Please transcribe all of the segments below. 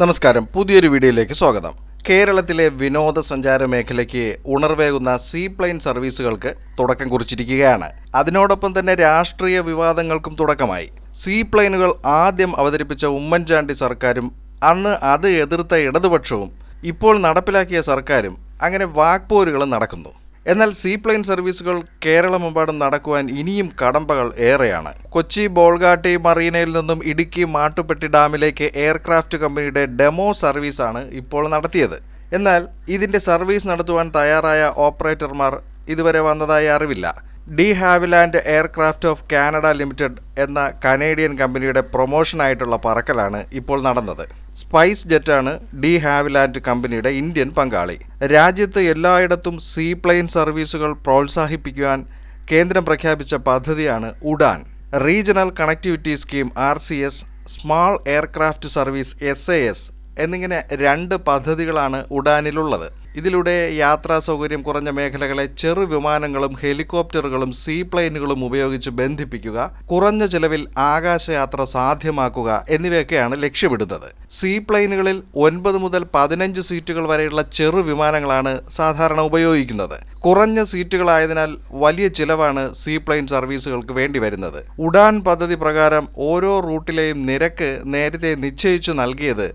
നമസ്കാരം, പുതിയൊരു വീഡിയോയിലേക്ക് സ്വാഗതം. കേരളത്തിലെ വിനോദസഞ്ചാര മേഖലയ്ക്ക് ഉണർവേകുന്ന സീപ്ലെയിൻ സർവീസുകൾക്ക് തുടക്കം കുറിച്ചിരിക്കുകയാണ്. അതിനോടൊപ്പം തന്നെ രാഷ്ട്രീയ വിവാദങ്ങൾക്കും തുടക്കമായി. സീപ്ലെയിനുകൾ ആദ്യം അവതരിപ്പിച്ച ഉമ്മൻചാണ്ടി സർക്കാരും അന്ന് അത് എതിർത്ത ഇടതുപക്ഷവും ഇപ്പോൾ നടപ്പിലാക്കിയ സർക്കാരും അങ്ങനെ വാക്പോരുകളും നടക്കുന്നു. എന്നാൽ സീപ്ലെയിൻ സർവീസുകൾ കേരളമെമ്പാടും നടക്കുവാൻ ഇനിയും കടമ്പകൾ ഏറെയാണ്. കൊച്ചി ബോൾഗാട്ടി മറീനയിൽ നിന്നും ഇടുക്കി മാട്ടുപ്പെട്ടി ഡാമിലേക്ക് എയർക്രാഫ്റ്റ് കമ്പനിയുടെ ഡെമോ സർവീസാണ് ഇപ്പോൾ നടത്തിയത്. എന്നാൽ ഇതിൻ്റെ സർവീസ് നടത്തുവാൻ തയ്യാറായ ഓപ്പറേറ്റർമാർ ഇതുവരെ വന്നതായി അറിവില്ല. De Havilland aircraft of Canada limited എന്ന കനേഡിയൻ കമ്പനിയുടെ പ്രൊമോഷനായിട്ടുള്ള പറക്കലാണ് ഇപ്പോൾ നടന്നത്. സ്പൈസ് ജെറ്റാണ് ഡി ഹാവിലാൻഡ് കമ്പനിയുടെ ഇന്ത്യൻ പങ്കാളി. രാജ്യത്ത് എല്ലായിടത്തും സീപ്ലെയിൻ സർവീസുകൾ പ്രോത്സാഹിപ്പിക്കുവാൻ കേന്ദ്രം പ്രഖ്യാപിച്ച പദ്ധതിയാണ് Udan. Regional connectivity scheme RCS, small aircraft service SAS എന്നിങ്ങനെ 2 പദ്ധതികളാണ് ഉഡാനിലുള്ളത്. ഇതിലൂടെ യാത്രാ സൗകര്യം കുറഞ്ഞ മേഖലകളെ ചെറു വിമാനങ്ങളും ഹെലികോപ്റ്ററുകളും സീപ്ലെയിനുകളും ഉപയോഗിച്ച് ബന്ധിപ്പിക്കുക, കുറഞ്ഞ ചെലവിൽ ആകാശയാത്ര സാധ്യമാക്കുക എന്നിവയൊക്കെയാണ് ലക്ഷ്യമിടുന്നത്. സീപ്ലെയിനുകളിൽ 9 മുതൽ 15 സീറ്റുകൾ വരെയുള്ള ചെറു വിമാനങ്ങളാണ് സാധാരണ ഉപയോഗിക്കുന്നത്. കുറഞ്ഞ സീറ്റുകളായതിനാൽ വലിയ ചിലവാണ് സീപ്ലെയിൻ സർവീസുകൾക്ക് വേണ്ടി വരുന്നത്. ഉഡാൻ പദ്ധതി പ്രകാരം ഓരോ റൂട്ടിലെയും നിരക്ക് നേരത്തെ നിശ്ചയിച്ചു നൽകിയത്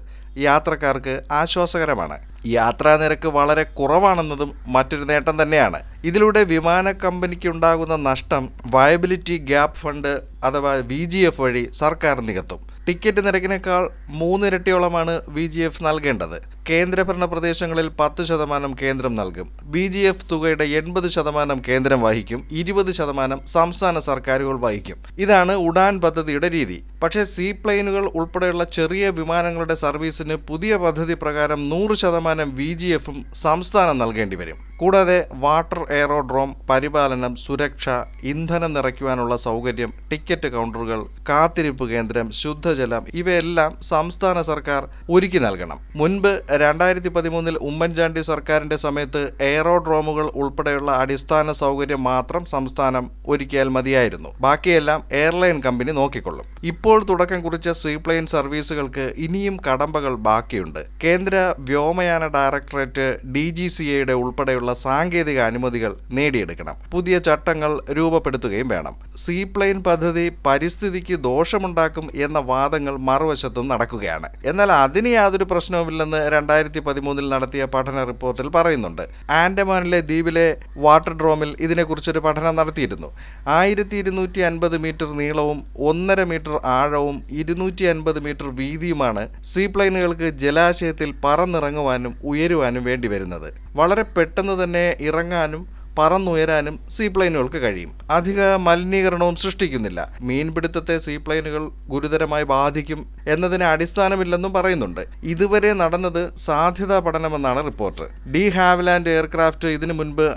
യാത്രക്കാർക്ക് ആശ്വാസകരമാണ്. യാത്രാ നിരക്ക് വളരെ കുറവാണെന്നതും മറ്റൊരു നേട്ടം തന്നെയാണ്. ഇതിലൂടെ വിമാന കമ്പനിക്കുണ്ടാകുന്ന നഷ്ടം വയബിലിറ്റി ഗ്യാപ്പ് ഫണ്ട് അഥവാ VGF വഴി സർക്കാർ നികത്തും. ടിക്കറ്റ് നിരക്കിനേക്കാൾ 3 ഇരട്ടിയോളമാണ് VGF നൽകേണ്ടത്. കേന്ദ്രഭരണ പ്രദേശങ്ങളിൽ 10% കേന്ദ്രം നൽകും. VGF തുകയുടെ 80% കേന്ദ്രം വഹിക്കും, 20% സംസ്ഥാന സർക്കാരുകൾ വഹിക്കും. ഇതാണ് ഉഡാൻ പദ്ധതിയുടെ രീതി. പക്ഷേ സീപ്ലെയിനുകൾ ഉൾപ്പെടെയുള്ള ചെറിയ വിമാനങ്ങളുടെ സർവീസിന് പുതിയ പദ്ധതി പ്രകാരം 100% VGFും സംസ്ഥാനം നൽകേണ്ടി വരും. കൂടാതെ വാട്ടർ എയറോഡ്രോം, പരിപാലനം, സുരക്ഷ, ഇന്ധനം നിറയ്ക്കുവാനുള്ള സൗകര്യം, ടിക്കറ്റ് കൗണ്ടറുകൾ, കാത്തിരിപ്പ് കേന്ദ്രം, ശുദ്ധജലം ഇവയെല്ലാം സംസ്ഥാന സർക്കാർ ഒരുക്കി നൽകണം. മുൻപ് 2013 ഉമ്മൻചാണ്ടി സർക്കാരിൻ്റെ സമയത്ത് എയറോഡ്രോമുകൾ ഉൾപ്പെടെയുള്ള അടിസ്ഥാന സൗകര്യം മാത്രം സംസ്ഥാനം ഒരുക്കിയാൽ മതിയായിരുന്നു. ബാക്കിയെല്ലാം എയർലൈൻ കമ്പനി നോക്കിക്കൊള്ളും. ഇപ്പോൾ തുടക്കം കുറിച്ച സീപ്ലെയിൻ സർവീസുകൾക്ക് ഇനിയും കടമ്പകൾ ബാക്കിയുണ്ട്. കേന്ദ്ര വ്യോമയാന ഡയറക്ടറേറ്റ് DGCA ഉൾപ്പെടെയുള്ള സാങ്കേതിക അനുമതികൾ നേടിയെടുക്കണം. പുതിയ ചട്ടങ്ങൾ രൂപപ്പെടുത്തുകയും വേണം. സീപ്ലെയിൻ പദ്ധതി പരിസ്ഥിതിക്ക് ദോഷമുണ്ടാക്കും എന്ന വാദങ്ങൾ മറുവശത്തും നടക്കുകയാണ്. എന്നാൽ അതിന് യാതൊരു പ്രശ്നവുമില്ലെന്ന് 2013 നടത്തിയ പഠന റിപ്പോർട്ടിൽ പറയുന്നുണ്ട്. ആൻഡമാനിലെ ദ്വീപിലെ വാട്ടർ ഡ്രോമിൽ ഇതിനെക്കുറിച്ചൊരു പഠനം നടത്തിയിരുന്നു. 1250 മീറ്റർ നീളവും 1.5 മീറ്റർ ആഴവും 250 മീറ്റർ വീതിയുമാണ് സീപ്ലെയിനുകൾക്ക് ജലാശയത്തിൽ പറന്നിറങ്ങുവാനും ഉയരുവാനും വേണ്ടി വരുന്നത്. വളരെ പെട്ടെന്ന് തന്നെ ഇറങ്ങാനും പറന്നുയരാനും സീപ്ലെയിനുകൾക്ക് കഴിയും. അധിക മലിനീകരണവും സൃഷ്ടിക്കുന്നില്ല. മീൻപിടുത്തത്തെ സീപ്ലെയിനുകൾ ഗുരുതരമായി ബാധിക്കും എന്നതിന് അടിസ്ഥാനമില്ലെന്നും പറയുന്നുണ്ട്. ഇതുവരെ നടന്നത് സാധ്യതാ പഠനമെന്നാണ് റിപ്പോർട്ട്. ഡി ഹാവിലാൻഡ് എയർക്രാഫ്റ്റ് ഇതിനു മുൻപ്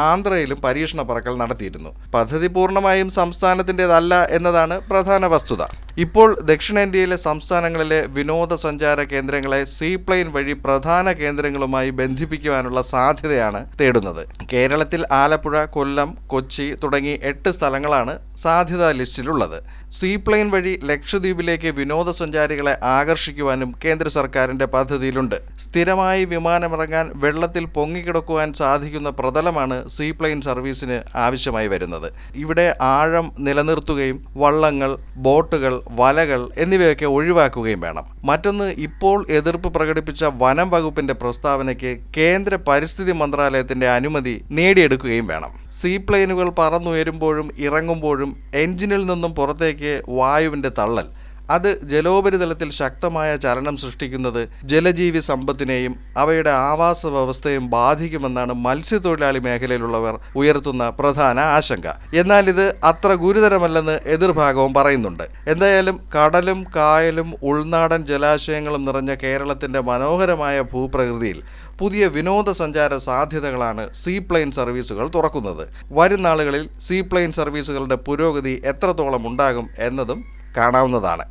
ആന്ധ്രയിലും പരീക്ഷണ പറക്കൽ നടത്തിയിരുന്നു. പദ്ധതി പൂർണ്ണമായും സംസ്ഥാനത്തിൻ്റെതല്ല എന്നതാണ് പ്രധാന വസ്തുത. ഇപ്പോൾ ദക്ഷിണേന്ത്യയിലെ സംസ്ഥാനങ്ങളിലെ വിനോദസഞ്ചാര കേന്ദ്രങ്ങളെ സീപ്ലെയിൻ വഴി പ്രധാന കേന്ദ്രങ്ങളുമായി ബന്ധിപ്പിക്കുവാനുള്ള സാധ്യതയാണ് തേടുന്നത്. കേരളത്തിൽ ആലപ്പുഴ, കൊല്ലം, കൊച്ചി തുടങ്ങി 8 സ്ഥലങ്ങളാണ് സാധ്യതാ ലിസ്റ്റിലുള്ളത്. സീപ്ലെയിൻ വഴി ലക്ഷദ്വീപിലേക്ക് വിനോദസഞ്ചാരികളെ ആകർഷിക്കുവാനും കേന്ദ്ര സർക്കാരിൻ്റെ പദ്ധതിയിലുണ്ട്. സ്ഥിരമായി വിമാനമിറങ്ങാൻ വെള്ളത്തിൽ പൊങ്ങിക്കിടക്കുവാൻ സാധിക്കുന്ന പ്രതലമാണ് സീപ്ലെയിൻ സർവീസിന് ആവശ്യമായി വരുന്നത്. ഇവിടെ ആഴം നിലനിർത്തുകയും വള്ളങ്ങൾ, ബോട്ടുകൾ, വലകൾ എന്നിവയൊക്കെ ഒഴിവാക്കുകയും വേണം. മറ്റൊന്ന്, ഇപ്പോൾ എതിർപ്പ് പ്രകടിപ്പിച്ച വനം വകുപ്പിന്റെ പ്രസ്താവനയ്ക്ക് കേന്ദ്ര പരിസ്ഥിതി മന്ത്രാലയത്തിന്റെ അനുമതി നേടിയെടുക്കുകയും വേണം. സീപ്ലെയിനുകൾ പറന്നുയരുമ്പോഴും ഇറങ്ങുമ്പോഴും എഞ്ചിനിൽ നിന്നും പുറത്തേക്ക് വായുവിൻ്റെ തള്ളൽ, അത് ജലോപരിതലത്തിൽ ശക്തമായ ചലനം സൃഷ്ടിക്കുന്നത് ജലജീവി സമ്പത്തിനെയും അവയുടെ ആവാസ വ്യവസ്ഥയും ബാധിക്കുമെന്നാണ് മത്സ്യത്തൊഴിലാളി മേഖലയിലുള്ളവർ ഉയർത്തുന്ന പ്രധാന ആശങ്ക. എന്നാൽ ഇത് അത്ര ഗുരുതരമല്ലെന്ന് എതിർഭാഗവും പറയുന്നുണ്ട്. എന്തായാലും കടലും കായലും ഉൾനാടൻ ജലാശയങ്ങളും നിറഞ്ഞ കേരളത്തിൻ്റെ മനോഹരമായ ഭൂപ്രകൃതിയിൽ പുതിയ വിനോദസഞ്ചാര സാധ്യതകളാണ് സീപ്ലെയിൻ സർവീസുകൾ തുറക്കുന്നത്. വരും നാളുകളിൽ സീപ്ലെയിൻ സർവീസുകളുടെ പുരോഗതി എത്രത്തോളം ഉണ്ടാകും എന്നതും കാണാവുന്നതാണ്.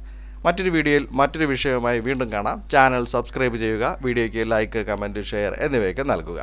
മറ്റൊരു വീഡിയോയിൽ മറ്റൊരു വിഷയവുമായി വീണ്ടും കാണാം. ചാനൽ സബ്സ്ക്രൈബ് ചെയ്യുക. വീഡിയോയ്ക്ക് ലൈക്ക്, കമൻറ്റ്, ഷെയർ എന്നിവയൊക്കെ നൽകുക.